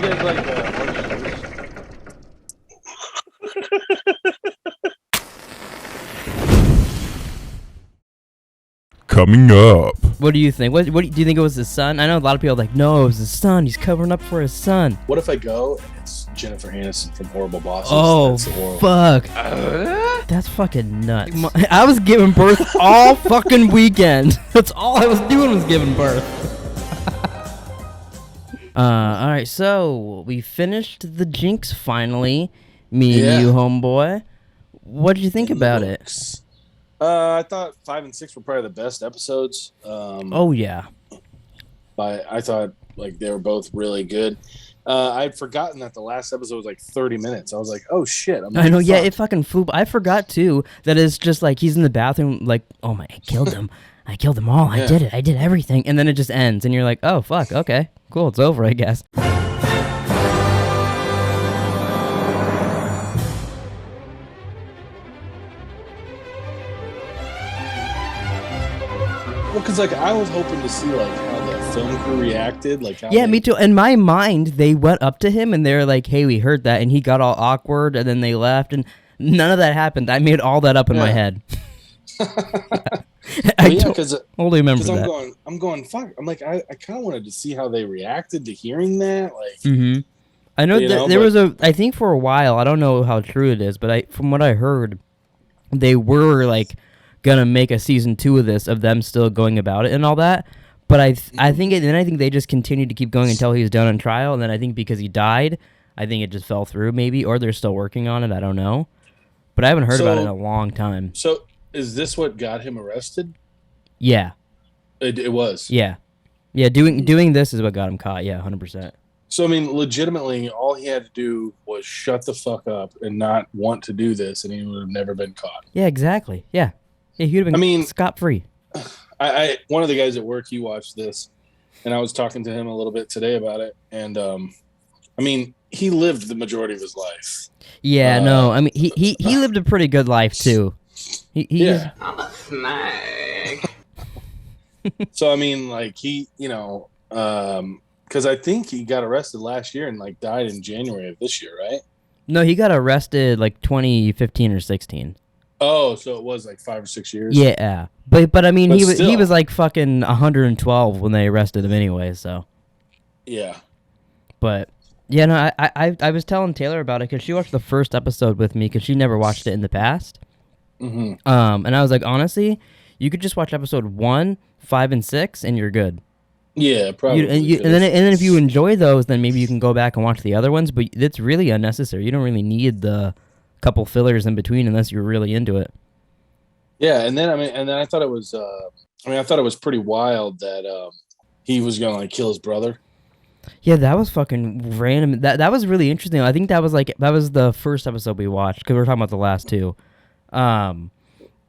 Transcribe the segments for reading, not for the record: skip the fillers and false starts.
guys like Orgy? Coming up. What do you think? What do you think it was his son? I know a lot of people are like, no, it was his son. He's covering up for his son. What if I go and it's Jennifer Aniston from Horrible Bosses? Oh, fuck. That's fucking nuts. I was giving birth all fucking weekend. That's all I was doing was giving birth. All right, so we finished the Jinx finally. Me and you, homeboy. What did you think about it? I thought 5 and 6 were probably the best episodes. Oh yeah. I thought like they were both really good. I'd forgotten that the last episode was like 30 minutes. I was like, oh shit. I know, yeah, it fucking flew. I forgot too that it's just like he's in the bathroom, like, oh my, I killed him. I killed them all. Yeah. I did it. I did everything, and then it just ends, and you're like, oh fuck, okay, cool, it's over, I guess. Well, because like I was hoping to see like how the film crew reacted, like how me too. In my mind, they went up to him and they're like, "Hey, we heard that," and he got all awkward, and then they left, and none of that happened. I made all that up in my head. I totally remember that. I'm going. Fuck. I'm like, I kind of wanted to see how they reacted to hearing that. Like, I know there was I think for a while, I don't know how true it is, but from what I heard, they were like gonna make a season 2 of this, of them still going about it and all that, but I think they just continued to keep going until he was done on trial, and then I think because he died, I think it just fell through maybe, or they're still working on it. I don't know, but I haven't heard about it in a long time. So is this what got him arrested? Yeah, it was. Yeah. Doing this is what got him caught. Yeah, 100%. So I mean, legitimately, all he had to do was shut the fuck up and not want to do this, and he would have never been caught. Yeah, exactly. Yeah. Yeah, he would have been scot-free. I one of the guys at work, he watched this, and I was talking to him a little bit today about it, and I mean, he lived the majority of his life. Yeah, no, I mean, he lived a pretty good life too. Yeah, I'm a snake. So I mean, like because I think he got arrested last year and like died in January of this year, right? No, he got arrested like 2015 or 16. Oh, so it was like 5 or 6 years. Yeah, but I mean, he was like fucking 112 when they arrested him anyway. So. Yeah. But yeah, no, I was telling Taylor about it because she watched the first episode with me because she never watched it in the past. And I was like, honestly, you could just watch episode 1, 5, and 6, and you're good. Yeah, probably. And then if you enjoy those, then maybe you can go back and watch the other ones. But it's really unnecessary. You don't really need the couple fillers in between unless you're really into it. Yeah, and then I thought it was I thought it was pretty wild that he was gonna like kill his brother. Yeah, that was fucking random. That was really interesting. I think that was the first episode we watched because we were talking about the last two. Well,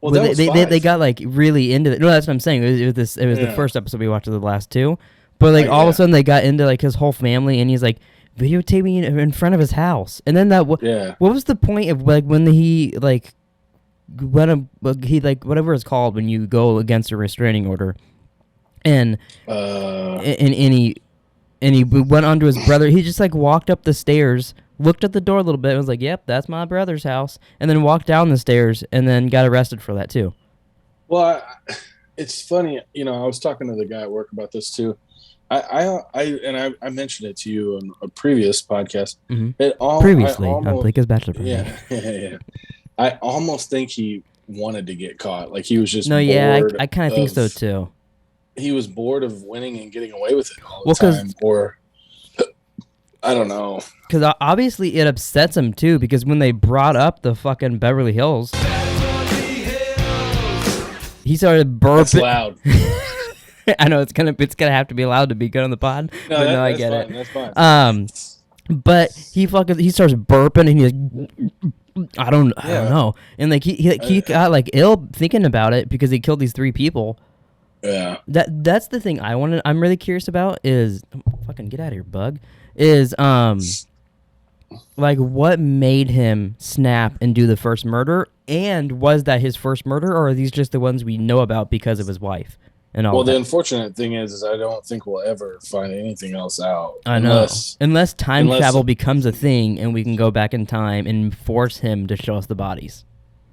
they got like really into it. No, that's what I'm saying. It was the first episode we watched of the last two, but like all of a sudden they got into like his whole family, and he's like, videotape me in front of his house, and then what was the point of like when he like whatever it's called when you go against a restraining order, and he went onto his brother. He just like walked up the stairs, looked at the door a little bit, and was like, "Yep, that's my brother's house," and then walked down the stairs, and then got arrested for that too. Well, it's funny, I was talking to the guy at work about this too. I mentioned it to you on a previous podcast. Previously on Pleeka's Bachelor. Yeah. I almost think he wanted to get caught. Like he was just bored. I kind of think so too. He was bored of winning and getting away with it all the time, or I don't know. Because obviously it upsets him too. Because when they brought up the fucking Beverly Hills, he started burping. That's loud. I know it's gonna have to be allowed to be good on the pod. I get it. That's fine. But he starts burping and he's I don't know, and like he got like ill thinking about it because he killed these 3 people. Yeah. That's the thing I'm really curious about is fucking get out of here, bug. Is like what made him snap and do the first murder, and was that his first murder, or are these just the ones we know about because of his wife? and all Well, the that. unfortunate thing is I don't think we'll ever find anything else out I know. Unless time unless travel becomes a thing and we can go back in time and force him to show us the bodies.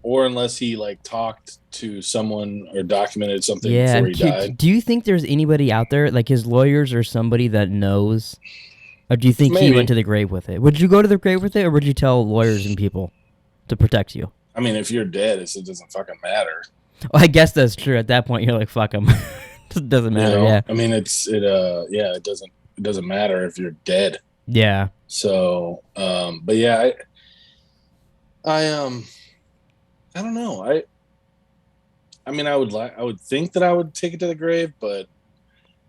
or unless he like talked to someone or documented something Yeah, before and he died. do you think there's anybody out there, like his lawyers or somebody that knows? Or do you think he went Maybe. to the grave with it? Would you go to the grave with it, or would you tell lawyers and people to protect you? I mean, if you're dead, it doesn't fucking matter. Well, I guess that's true. At that point, you're like, fuck him. It doesn't You matter, know, yeah. I mean, yeah, it doesn't matter if you're dead. Yeah. So, but yeah, I I don't know. I mean, I would think that I would take it to the grave, but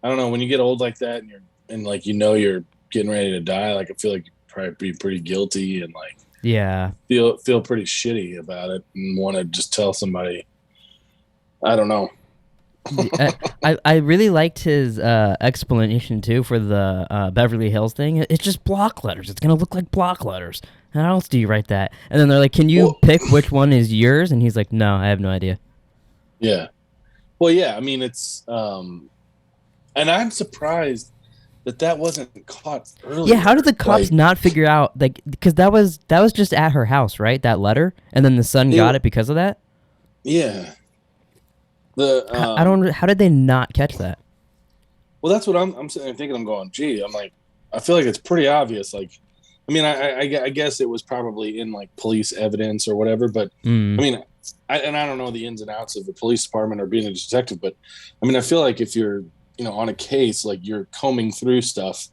I don't know. When you get old like that and like you're getting ready to die, like I feel like you'd probably be pretty guilty and like Yeah. feel pretty shitty about it and want to just tell somebody. I don't know. I really liked his explanation too for the Beverly Hills thing. It's just block letters. It's gonna look like block letters. How else do you write that? And then they're like, "Can you pick which one is yours?" And he's like, "No, I have no idea." Yeah. Well, yeah. I mean, it's and I'm surprised that wasn't caught earlier. Yeah, how did the cops not figure out, like, because that was just at her house, right? That letter, and then the son got it because of that. Yeah. I don't. How did they not catch that? Well, that's what I'm sitting there thinking. I'm going, gee, I'm like, I feel like it's pretty obvious. Like, I mean, I guess it was probably in like police evidence or whatever. But I mean, I don't know the ins and outs of the police department or being a detective. But I mean, I feel like if you're on a case, like you're combing through stuff,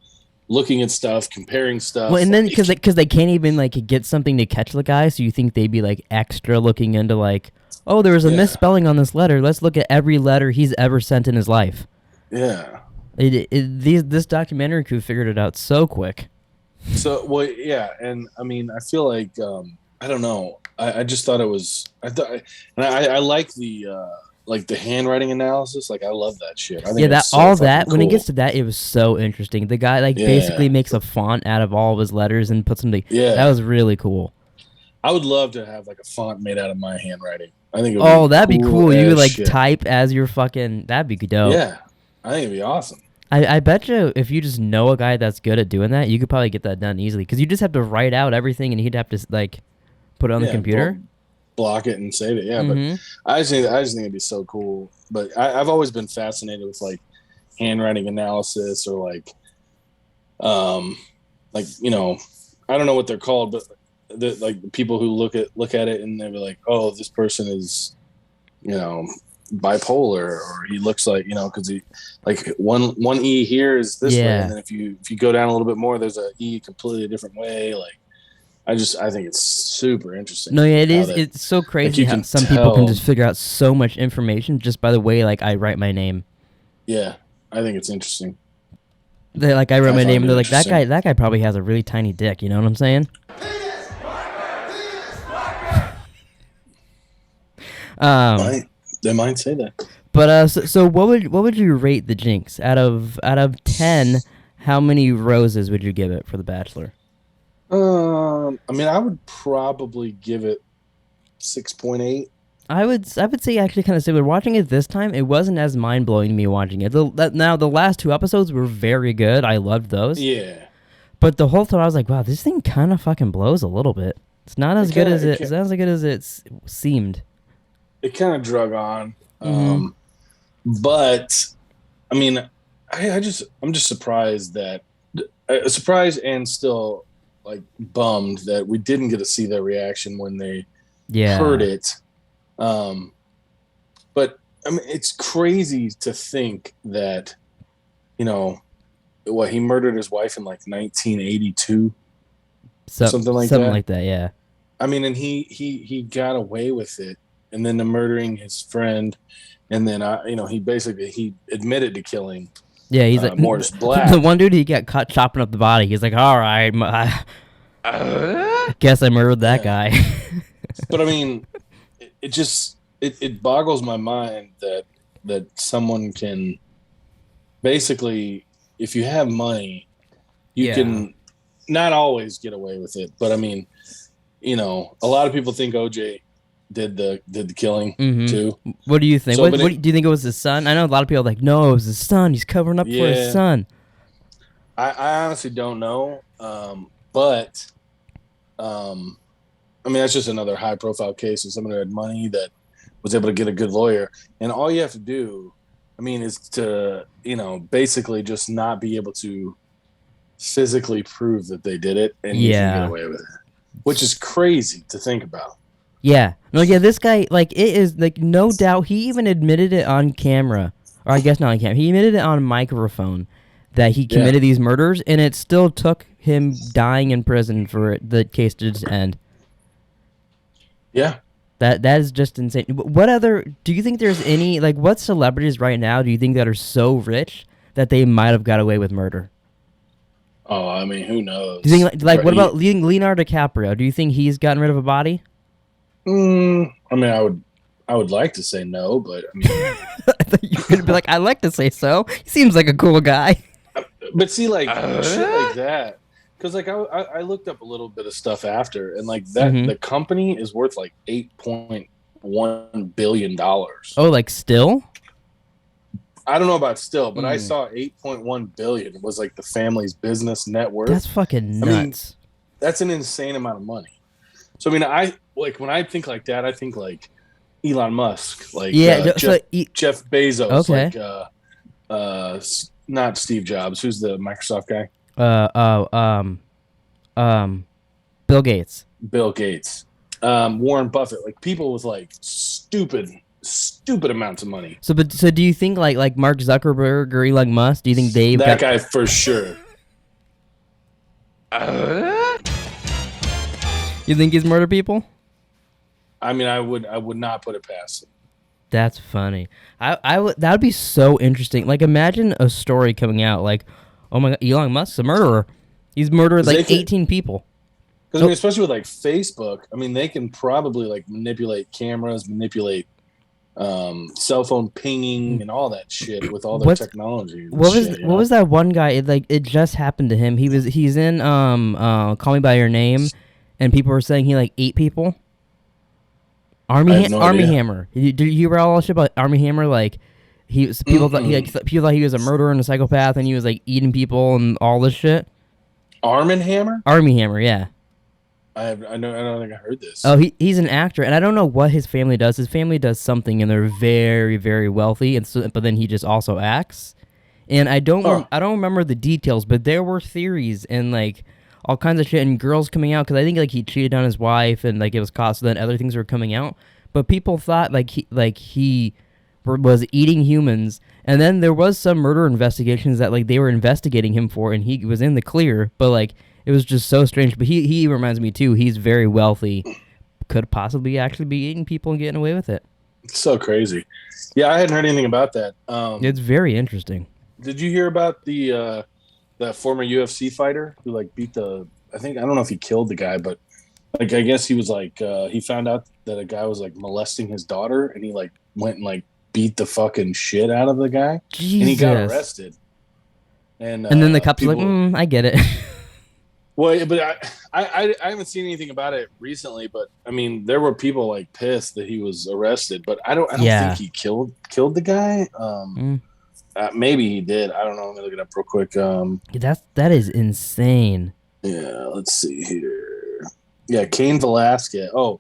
looking at stuff, comparing stuff. Well, and then like, because they can't even like get something to catch the guy, so you think they'd be like extra looking into like, oh, there was a misspelling on this letter. Let's look at every letter he's ever sent in his life. Yeah. This documentary crew figured it out so quick. So, well, yeah, and I mean, I feel like I don't know. I just thought it was. I like the handwriting analysis. Like, I love that shit. I think Yeah, that so all that cool. when it gets to that, it was so interesting. The guy basically makes a font out of all of his letters and puts them together. Yeah, that was really cool. I would love to have like a font made out of my handwriting. I think. That'd be cool. You would like type as your fucking. That'd be dope. Yeah, I think it'd be awesome. I bet you if you just know a guy that's good at doing that, you could probably get that done easily. Because you just have to write out everything, and he'd have to like put it on the computer, block it, and save it. Yeah, but I just think it'd be so cool. But I've always been fascinated with like handwriting analysis or like I don't know what they're called, but the people who look at it and they're like, oh, this person is bipolar, or he looks like because he like one E here is this way, and then if you go down a little bit more, there's a E completely different way. Like I think it's super interesting. No, yeah, it is. It's so crazy how some people can just figure out so much information just by the way like I write my name. Yeah, I think it's interesting. They like I wrote my name and they're like that guy probably has a really tiny dick. You know what I'm saying? They might say that. But so what would you rate the Jinx out of 10? How many roses would you give it for The Bachelor? I mean, I would probably give it 6.8. I would say actually kind of similar. Watching it this time, it wasn't as mind blowing to me watching it. Now the last 2 episodes were very good. I loved those. Yeah. But the whole time I was like, wow, this thing kind of fucking blows a little bit. It's not as good as it's not as good as it seemed. It kind of drug on, but I mean, I'm just surprised surprised and still like bummed that we didn't get to see their reaction when they heard it. But I mean, it's crazy to think that he murdered his wife in like 1982, something like that. Yeah. I mean, and he got away with it. And then the murdering his friend, and then he admitted to killing. Yeah, he's like Morris Black. The one dude he got caught chopping up the body. He's like, all right, I guess I murdered that guy. But I mean, it boggles my mind that someone can basically, if you have money, you can not always get away with it. But I mean, a lot of people think OJ did the killing too. What do you think? So, What do you think it was his son? I know a lot of people are like, no, it was his son. He's covering up for his son. I honestly don't know. But I mean, that's just another high profile case of someone who had money that was able to get a good lawyer. And all you have to do, I mean, is to, basically just not be able to physically prove that they did it, and you can get away with it, which is crazy to think about. Yeah. No, yeah, this guy, like, it is, like, no doubt, he even admitted it on camera. Or I guess not on camera. He admitted it on microphone that he committed these murders, and it still took him dying in prison for the case to just end. Yeah. That is just insane. What other, do you think there's any, like, what celebrities right now do you think that are so rich that they might have got away with murder? Oh, I mean, who knows? Do you think, like, what about Leonardo DiCaprio? Do you think he's gotten rid of a body? I mean, I would like to say no, but I mean, I thought you were gonna be like, I'd like to say so. He seems like a cool guy. But see, like shit like that, because like I looked up a little bit of stuff after, and like that the company is worth like $8.1 billion. Oh, like still? I don't know about still, but I saw 8.1 billion was like the family's business net worth. That's fucking nuts. I mean, that's an insane amount of money. So I mean, when I think like that, I think like Elon Musk, like Jeff Bezos, like not Steve Jobs. Who's the Microsoft guy? Bill Gates. Bill Gates. Warren Buffett. Like people with like stupid amounts of money. So do you think like Mark Zuckerberg or Elon Musk? Do you think they've that guy for sure? You think he's murdered people? I mean, I would not put it past him. That's funny. I would. That would be so interesting. Like, imagine a story coming out like, oh my God, Elon Musk's a murderer. He's murdered like 18 people. Because I mean, especially with like Facebook, I mean, they can probably like manipulate cameras, manipulate cell phone pinging, and all that shit with all their technology. What was that one guy? It just happened to him. He's in Call Me by Your Name, and people were saying he like ate people. Army Hammer. Did you hear all that shit about Army Hammer? Like, people thought he was a murderer and a psychopath, and he was like eating people and all this shit. Army Hammer, yeah. I don't think I heard this. Oh, he's an actor, and I don't know what his family does. His family does something, and they're very, very wealthy, and so, but then he just also acts. And I don't remember the details, but there were theories and like all kinds of shit, and girls coming out because I think like he cheated on his wife, and like it was caught. So then other things were coming out, but people thought he was eating humans, and then there was some murder investigations that like they were investigating him for, and he was in the clear, but like it was just so strange. But he reminds me too. He's very wealthy, could possibly actually be eating people and getting away with it. It's so crazy. Yeah, I hadn't heard anything about that. It's very interesting. Did you hear about the that former UFC fighter who like beat I don't know if he killed the guy, but like I guess he was like he found out that a guy was like molesting his daughter, and he like went and like beat the fucking shit out of the guy. Jesus. And he got arrested. And then the cops like, I get it. Well, but I haven't seen anything about it recently, but I mean there were people like pissed that he was arrested, but I don't think he killed the guy. Maybe he did. I don't know. Let me look it up real quick. That is insane. Yeah, let's see here. Yeah, Cain Velasquez. Oh,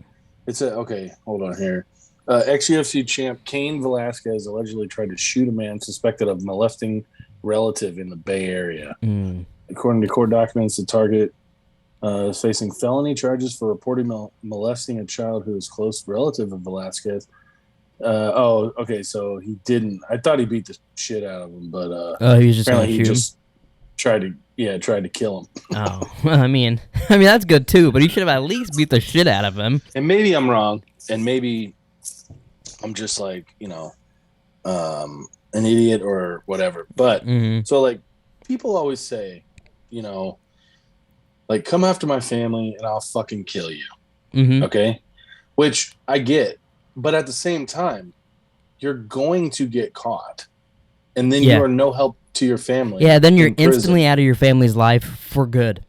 okay. Hold on here. Ex-UFC champ Cain Velasquez allegedly tried to shoot a man suspected of molesting relative in the Bay Area. According to court documents, the target is facing felony charges for reporting molesting a child who is close relative of Velasquez. Okay, so he didn't. I thought he beat the shit out of him, but he was just apparently he just tried to kill him. Oh, well, I mean that's good too, but he should have at least beat the shit out of him. And maybe I'm wrong, and maybe I'm just like an idiot or whatever. But so like people always say, like come after my family and I'll fucking kill you. Okay, which I get. But at the same time, you're going to get caught, and then you are no help to your family. Yeah, then you're instantly out of your family's life for good.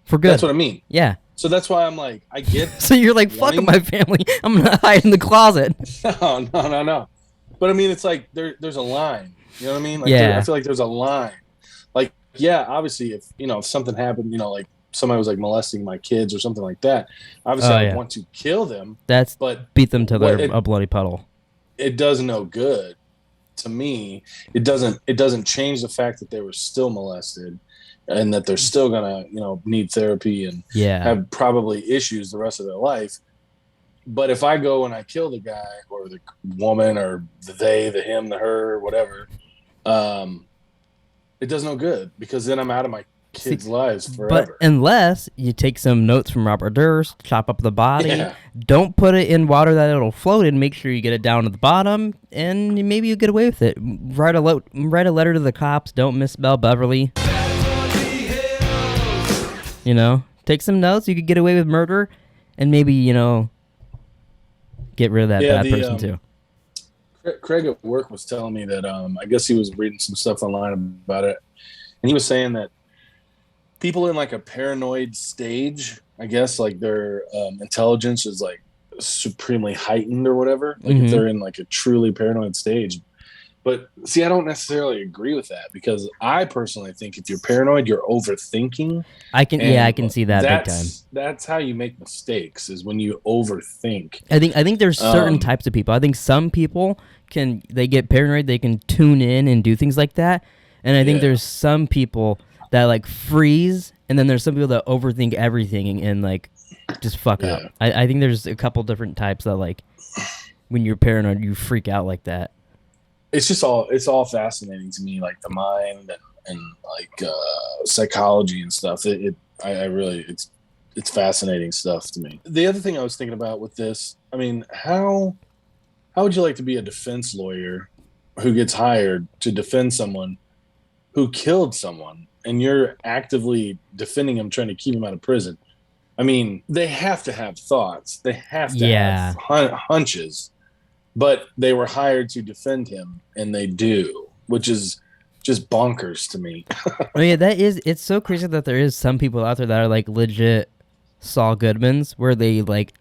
For good. That's what I mean. Yeah. So that's why I'm like, I get. So you're like, fuck my family. I'm gonna hide in the closet. No. But I mean, it's like there's a line. You know what I mean? Like, yeah. I feel like there's a line. Like, yeah, obviously, if something happened, like somebody was like molesting my kids or something like that, obviously I would want to kill them. But beat them till they're a bloody puddle. It does no good to me. It doesn't change the fact that they were still molested, and that they're still gonna need therapy and have probably issues the rest of their life. But if I go and I kill the guy or the woman or the they, the him, the her, whatever, it does no good, because then I'm out of my kids' lives forever. But unless you take some notes from Robert Durst, chop up the body, don't put it in water that it'll float in, make sure you get it down to the bottom, and maybe you get away with it. Write a letter to the cops, don't misspell Beverly. Take some notes, you could get away with murder, and maybe, get rid of that bad person too. Craig at work was telling me that I guess he was reading some stuff online about it, and he was saying that people in like a paranoid stage, I guess, like their intelligence is like supremely heightened or whatever, like if they're in like a truly paranoid stage. But see, I don't necessarily agree with that, because I personally think if you're paranoid, you're overthinking. I can see that big time. That's how you make mistakes, is when you overthink. I think there's certain types of people. I think some people they get paranoid, they can tune in and do things like that. And I think there's some people that like freeze, and then there's some people that overthink everything and like just fuck up. I think there's a couple different types that like when you're paranoid, you freak out like that. It's all fascinating to me, like the mind and like psychology and stuff. It's fascinating stuff to me. The other thing I was thinking about with this, I mean, how would you like to be a defense lawyer who gets hired to defend someone who killed someone, and you're actively defending him, trying to keep him out of prison? I mean, they have to have thoughts. They have to have hunches. But they were hired to defend him, and they do, which is just bonkers to me. Oh yeah, it's so crazy that there is some people out there that are like legit Saul Goodmans, where they like,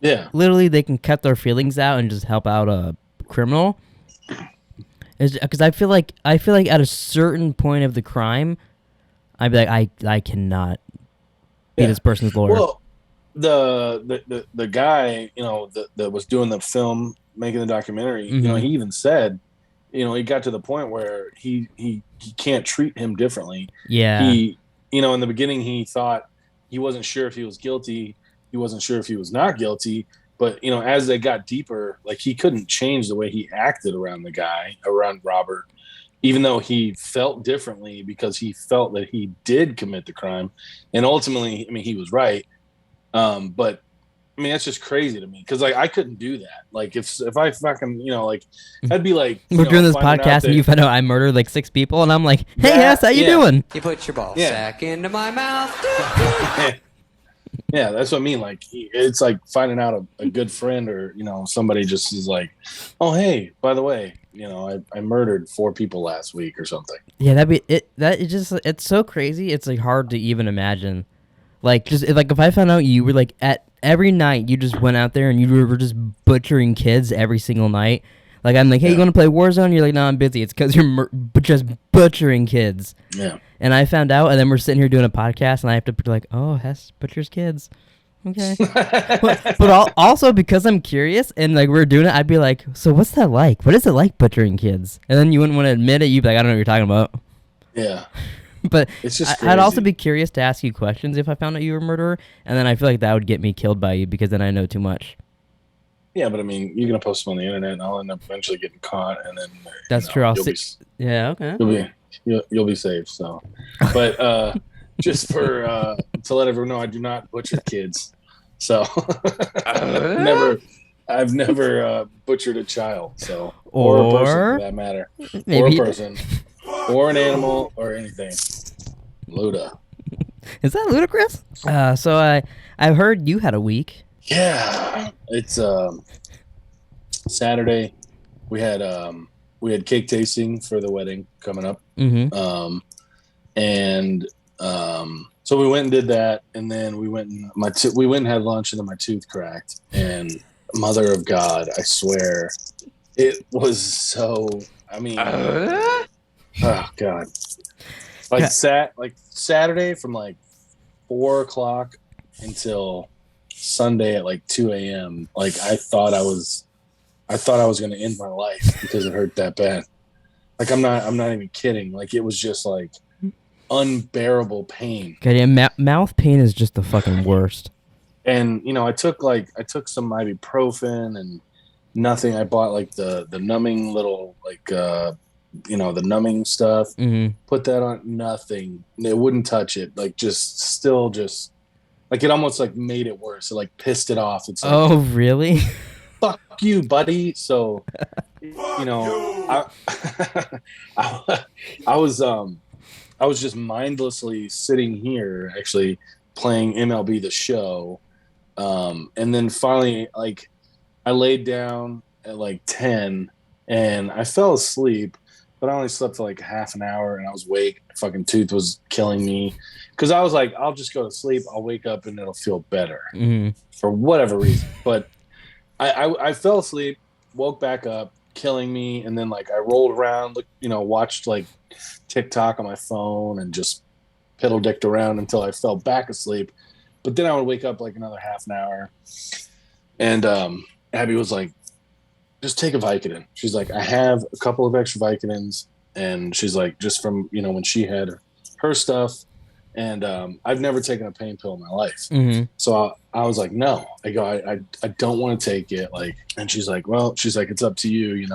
literally they can cut their feelings out and just help out a criminal. Because I feel like at a certain point of the crime, I'd be like, I cannot be this person's lawyer. Well, the guy, that was doing the film, making the documentary, he even said, he got to the point where he can't treat him differently. He, in the beginning, he thought he wasn't sure if he was guilty. He wasn't sure if he was not guilty. But, as they got deeper, like, he couldn't change the way he acted around Robert, even though he felt differently, because he felt that he did commit the crime. And ultimately, I mean, he was right. But I mean, that's just crazy to me, because like I couldn't do that. Like if I fucking like, I'd be like, we're doing this podcast and you find out I murdered like 6 people, and I'm like, hey, Hess, how you doing? You put your ball sack into my mouth. Yeah, that's what I mean. Like, it's like finding out a good friend, or somebody just is like, oh hey, by the way, I murdered 4 people last week or something. Yeah, it's so crazy. It's like hard to even imagine. Like, just like if I found out you were like at every night you just went out there and you were just butchering kids every single night. Like, I'm like, hey, you want to play Warzone? You're like, no, I'm busy. It's because you're just butchering kids. Yeah. And I found out, and then we're sitting here doing a podcast, and I have to be like, oh, Hess butchers kids. Okay. but also because I'm curious, and like we're doing it, I'd be like, so what's that like? What is it like butchering kids? And then you wouldn't want to admit it. You'd be like, I don't know what you're talking about. Yeah. But it's just I'd also be curious to ask you questions if I found out you were a murderer, and then I feel like that would get me killed by you, because then I know too much. Yeah, but I mean, you're gonna post them on the internet, and I'll end up eventually getting caught, and then that's true. Yeah, okay. You'll be safe. So, but just for to let everyone know, I do not butcher kids. So I've never butchered a child. So or a person for that matter, or a person. Or an animal, or anything. Luda. Is that ludicrous? So I heard you had a week. Yeah, it's Saturday. We had cake tasting for the wedding coming up. Mm-hmm. So we went and did that, and then we went and we went and had lunch, and then my tooth cracked. And mother of God, I swear, it was so. I mean, oh God, like Saturday from like 4 o'clock until Sunday at like 2 a.m. Like I thought I was going to end my life because it hurt that bad. Like I'm not even kidding. Like it was just like unbearable pain. Okay, yeah, mouth pain is just the fucking worst. And I took some ibuprofen and nothing. I bought like the numbing little like the numbing stuff. Mm-hmm. Put that on, nothing. It wouldn't touch it. Like still like it almost like made it worse. It like pissed it off. It's like, oh really? Fuck you, buddy. So I was just mindlessly sitting here actually playing MLB The Show. And then finally, like, I laid down at like 10 and I fell asleep, but I only slept for like half an hour and I was awake. My fucking tooth was killing me because I was like, I'll just go to sleep. I'll wake up and it'll feel better for whatever reason. But I fell asleep, woke back up, killing me. And then like I rolled around, watched like TikTok on my phone and just piddle dicked around until I fell back asleep. But then I would wake up like another half an hour. And Abby was like, just take a Vicodin. She's like, I have a couple of extra Vicodins. And she's like, just from, when she had her stuff. And I've never taken a pain pill in my life. Mm-hmm. So I was like, no. I go, I don't want to take it. Like, and she's like, well, it's up to you,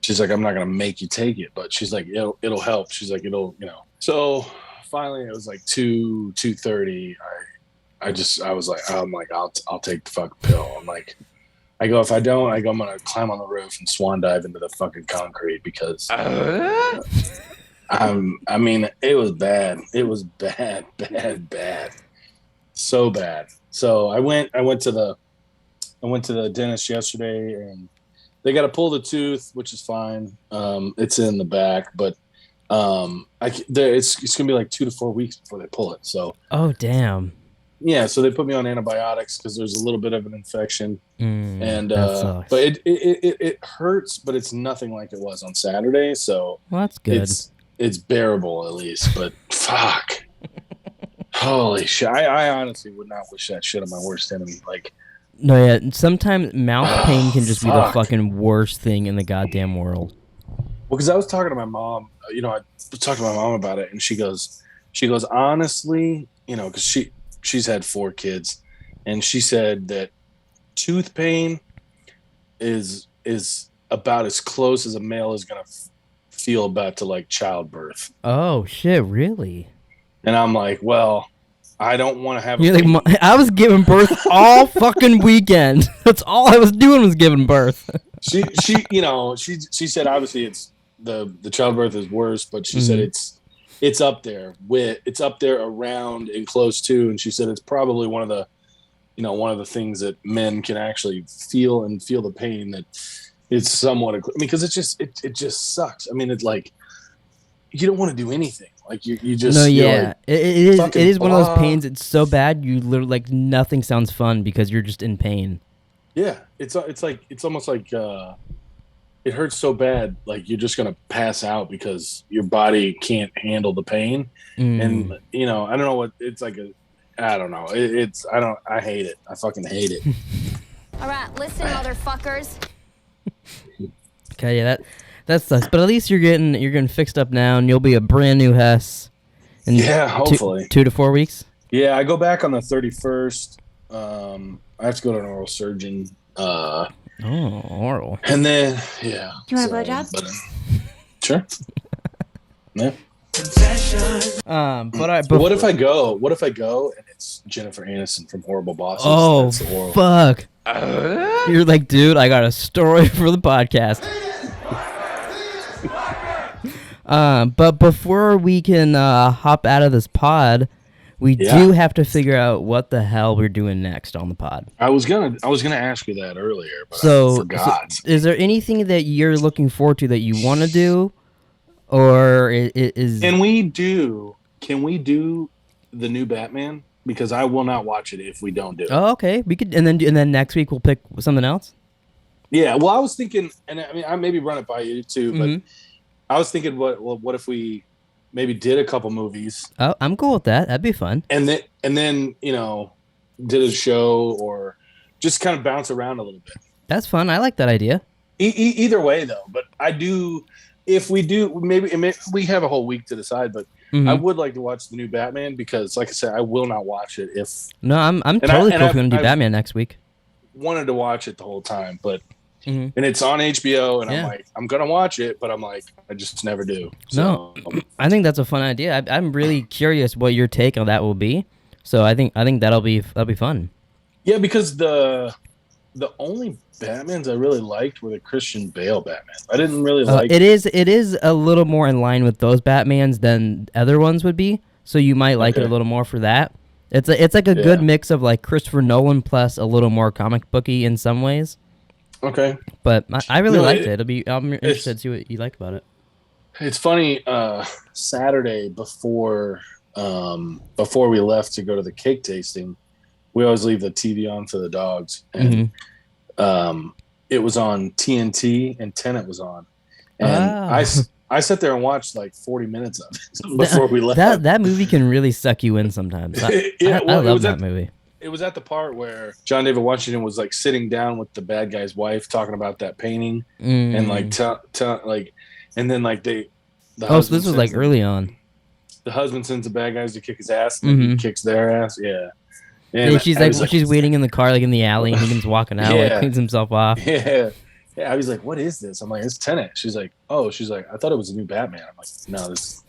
She's like, I'm not going to make you take it. But she's like, it'll help. She's like, So finally it was like 2:30. I was like, I'm like, I'll take the fucking pill. I'm like, I go, if I don't, I'm going to climb on the roof and swan dive into the fucking concrete because I mean, it was bad. It was bad. So bad. So I went to the dentist yesterday and they got to pull the tooth, which is fine. It's in the back, but it's gonna be like 2 to 4 weeks before they pull it. So oh damn. Yeah, so they put me on antibiotics because there's a little bit of an infection, and sucks. But it hurts, but it's nothing like it was on Saturday. So well, that's good. It's bearable at least, but fuck, holy shit! I honestly would not wish that shit on my worst enemy. Like, no, yeah, sometimes mouth pain can just be the fucking worst thing in the goddamn world. Well, because I was talking to my mom, I was talking to my mom about it, and she goes, honestly, because she's had 4 kids, and she said that tooth pain is about as close as a male is gonna feel about to like childbirth. Oh shit, really? And I'm like, well, I don't want to have. You're like, I was giving birth all fucking weekend. That's all I was doing was giving birth. She said obviously it's the childbirth is worse, but she said it's up there around and close to, and she said it's probably one of the things that men can actually feel the pain that it's somewhat. I mean, because it just sucks. I mean, it's like you don't want to do anything. Like you just it is one of those pains. It's so bad you literally like nothing sounds fun because you're just in pain. Yeah, it's almost like it hurts so bad, like you're just gonna pass out because your body can't handle the pain. And I don't know what it's like. I don't know. I hate it. I fucking hate it. All right, listen, motherfuckers. Okay, yeah, that sucks. But at least you're getting fixed up now, and you'll be a brand new Hess. Yeah, hopefully 2 to 4 weeks. Yeah, I go back on the 31st. I have to go to an oral surgeon. Oral. And then, yeah. Do you want a blowjob? Sure. Yeah. But what if I go and it's Jennifer Aniston from Horrible Bosses? Oh, fuck. You're like, dude, I got a story for the podcast. But before we can hop out of this pod, we do have to figure out what the hell we're doing next on the pod. I was gonna ask you that earlier, but I forgot. So is there anything that you're looking forward to that you want to do, or is? Can we do can we do the new Batman? Because I will not watch it if we don't do it. Oh, okay. We could, and then next week we'll pick something else. Yeah. Well, I was thinking, and I mean, I maybe run it by you too, but I was thinking, what if we maybe did a couple movies? Oh, I'm cool with that. That'd be fun. And then did a show or just kind of bounce around a little bit. That's fun. I like that idea. Either way, though, but I do. If we do, maybe we have a whole week to decide. But I would like to watch the new Batman because, like I said, I will not watch it if. No, I'm totally cool if we're gonna do Batman next week. Wanted to watch it the whole time, but and it's on HBO, and I'm like, I'm gonna watch it, but I'm like, I just never do. So. No, I think that's a fun idea. I'm really curious what your take on that will be. So I think that'll be fun. Yeah, because the only Batmans I really liked were the Christian Bale Batman. I didn't really like. It is a little more in line with those Batmans than other ones would be. So you might like it a little more for that. It's like a good mix of like Christopher Nolan plus a little more comic booky in some ways. Okay. But I really liked it. I'm interested to see what you liked about it. It's funny. Saturday before we left to go to the cake tasting, we always leave the TV on for the dogs, and it was on TNT, and Tenet was on, and I sat there and watched like 40 minutes of it before we left. That movie can really suck you in sometimes. I love that movie. It was at the part where John David Washington was like sitting down with the bad guy's wife talking about that painting, and like and then like so this was like early on. The husband sends the bad guys to kick his ass, and he kicks their ass. Yeah. And she's waiting in the car, like in the alley, and he comes walking out, like cleans himself off. Yeah. I was like, "What is this?" I'm like, "It's Tenet." She's like, "Oh," she's like, "I thought it was a new Batman." I'm like, "No, this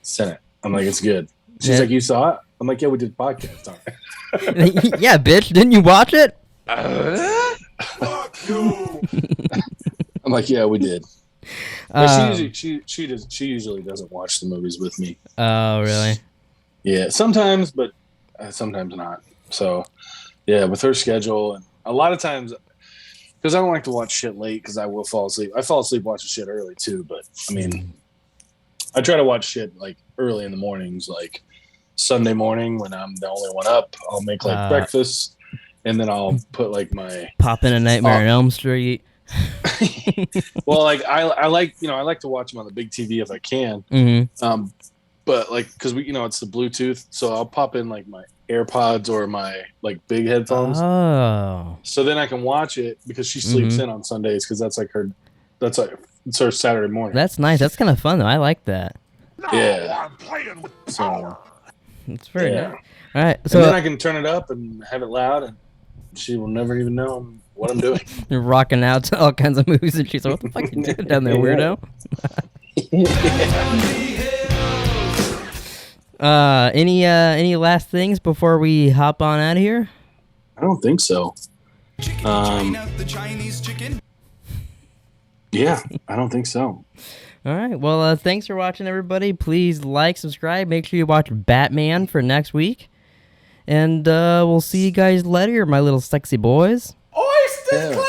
is Tenet." I'm like, "It's good." She's like, "You saw it?" I'm like, "Yeah, we did a podcast on it." Yeah, bitch, didn't you watch it? Fuck you. I'm like, "Yeah, we did." She usually doesn't watch the movies with me. Oh, really? Yeah, sometimes, but sometimes not. So, yeah, with her schedule, and a lot of times, because I don't like to watch shit late, because I will fall asleep. I fall asleep watching shit early too, but I mean, I try to watch shit like early in the mornings, like Sunday morning when I'm the only one up. I'll make like breakfast, and then I'll put like my pop in A Nightmare on Elm Street. Well, like I like to watch them on the big TV if I can. But like because it's the Bluetooth, so I'll pop in like my AirPods or my like big headphones. Oh. So then I can watch it because she sleeps in on Sundays because it's her Saturday morning. That's nice. That's kind of fun though. I like that. Yeah. I'm playing with so it's very nice. All right. So and then I can turn it up and have it loud, and she will never even know what I'm doing. You're rocking out to all kinds of movies, and she's like, "What the fuck are you doing down there, weirdo?" Any last things before we hop on out of here? I don't think so. Yeah, I don't think so. All right. Well, thanks for watching, everybody. Please like, subscribe. Make sure you watch Batman for next week. And we'll see you guys later, my little sexy boys. Oyster Clear!